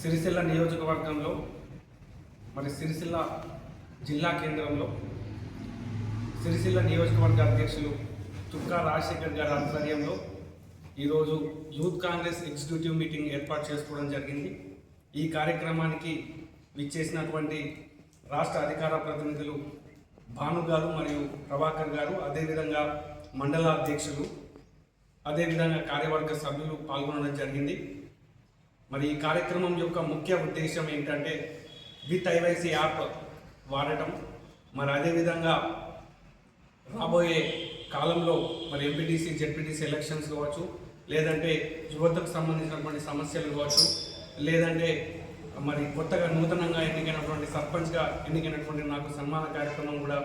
సిరిసిల్ల నియోజకవర్గంలో మరి సిరిసిల్ల జిల్లా కేంద్రంలో సిరిసిల్ల నియోజకవర్గ అధ్యక్షులు చుక్కా రాజశేఖర్ గారి ఆధ్వర్యంలో ఈరోజు యూత్ కాంగ్రెస్ ఎగ్జిక్యూటివ్ మీటింగ్ ఏర్పాటు చేసుకోవడం జరిగింది. ఈ కార్యక్రమానికి విచ్చేసినటువంటి రాష్ట్ర అధికార ప్రతినిధులు భాను గారు మరియు ప్రభాకర్ గారు, అదేవిధంగా మండల అధ్యక్షులు, అదేవిధంగా కార్యవర్గ సభ్యులు పాల్గొనడం జరిగింది. మరి ఈ కార్యక్రమం యొక్క ముఖ్య ఉద్దేశం ఏంటంటే విత్ ఐవైసీ యాప్ వాడటం, మరి అదేవిధంగా రాబోయే కాలంలో మరి ఎంపీటీసీ జెడ్పీటీసీ ఎలక్షన్స్ కావచ్చు, లేదంటే యువతకు సంబంధించినటువంటి సమస్యలు కావచ్చు, లేదంటే మరి కొత్తగా నూతనంగా ఎన్నికైనటువంటి సర్పంచ్గా ఎన్నికైనటువంటి నాకు సన్మాన కార్యక్రమం కూడా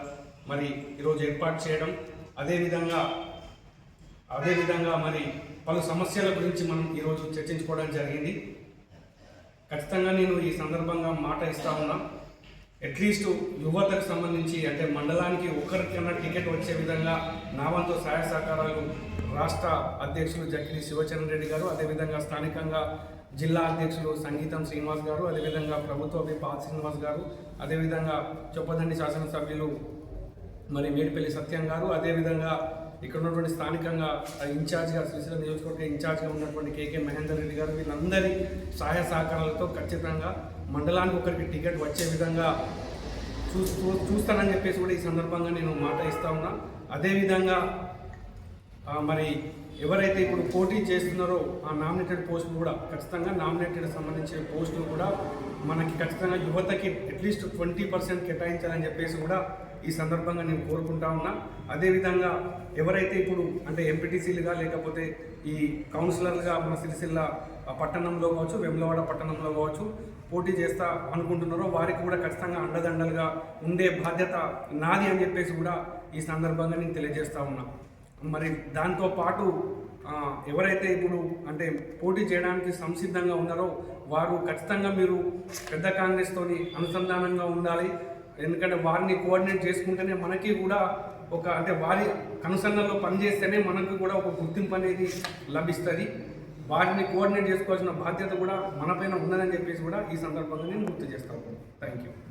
మరి ఈరోజు ఏర్పాటు చేయడం, అదేవిధంగా మరి పలు సమస్యల గురించి మనం ఈరోజు చర్చించుకోవడం జరిగింది. ఖచ్చితంగా నేను ఈ సందర్భంగా మాట ఇస్తా ఉన్నా, అట్లీస్ట్ యువతకు సంబంధించి అంటే మండలానికి ఒకరికన్నా టికెట్ వచ్చే విధంగా నా వంతు సహాయ సహకారాలు రాష్ట్ర అధ్యక్షులు జక్కిడి శివచరణ్ రెడ్డి గారు, అదేవిధంగా స్థానికంగా జిల్లా అధ్యక్షులు సంగీతం శ్రీనివాస్ గారు, అదేవిధంగా ప్రభుత్వ పాల్ శ్రీనివాస్ గారు, అదేవిధంగా చొప్పదండి శాసనసభ్యులు మరి మేడిపల్లి సత్యం గారు, అదేవిధంగా ఇక్కడ ఉన్నటువంటి స్థానికంగా ఇన్ఛార్జ్గా సిరిసిల్ల నియోజకవర్గ ఇన్ఛార్జ్గా ఉన్నటువంటి కేకే మహేందర్ రెడ్డి గారు, వీళ్ళందరి సహాయ సహకారాలతో ఖచ్చితంగా మండలానికి ఒకరికి టికెట్ వచ్చే విధంగా చూస్తానని చెప్పేసి కూడా ఈ సందర్భంగా నేను మాట ఇస్తా ఉన్నా. అదేవిధంగా మరి ఎవరైతే ఇప్పుడు పోటీ చేస్తున్నారో ఆ నామినేటెడ్ పోస్టులు కూడా ఖచ్చితంగా నామినేటెడ్ సంబంధించిన పోస్టులు కూడా మనకి ఖచ్చితంగా యువతకి అట్లీస్ట్ 20% కేటాయించాలని చెప్పేసి కూడా ఈ సందర్భంగా నేను కోరుకుంటా ఉన్నా. అదేవిధంగా ఎవరైతే ఇప్పుడు అంటే ఎంపీటీసీలుగా లేకపోతే ఈ కౌన్సిలర్లుగా మన సిరిసిల్ల పట్టణంలో కావచ్చు, వేములవాడ పట్టణంలో కావచ్చు పోటీ చేస్తా అనుకుంటున్నారో వారికి కూడా ఖచ్చితంగా అండదండలుగా ఉండే బాధ్యత నాది అని చెప్పేసి కూడా ఈ సందర్భంగా నేను తెలియజేస్తా ఉన్నా. మరి దాంతోపాటు ఎవరైతే ఇప్పుడు అంటే పోటీ చేయడానికి సంసిద్ధంగా ఉన్నారో వారు ఖచ్చితంగా మీరు పెద్ద కాంగ్రెస్తోని అనుసంధానంగా ఉండాలి. ఎందుకంటే వారిని కోఆర్డినేట్ చేసుకుంటేనే మనకి కూడా ఒక అంటే వారి కనుసన్నల్లో పనిచేస్తేనే మనకు కూడా ఒక గుర్తింపు అనేది లభిస్తుంది. వారిని కోఆర్డినేట్ చేసుకోవాల్సిన బాధ్యత కూడా మనపైన ఉన్నదని చెప్పేసి కూడా ఈ సందర్భంగా నేను గుర్తు చేస్తాను. Thank you.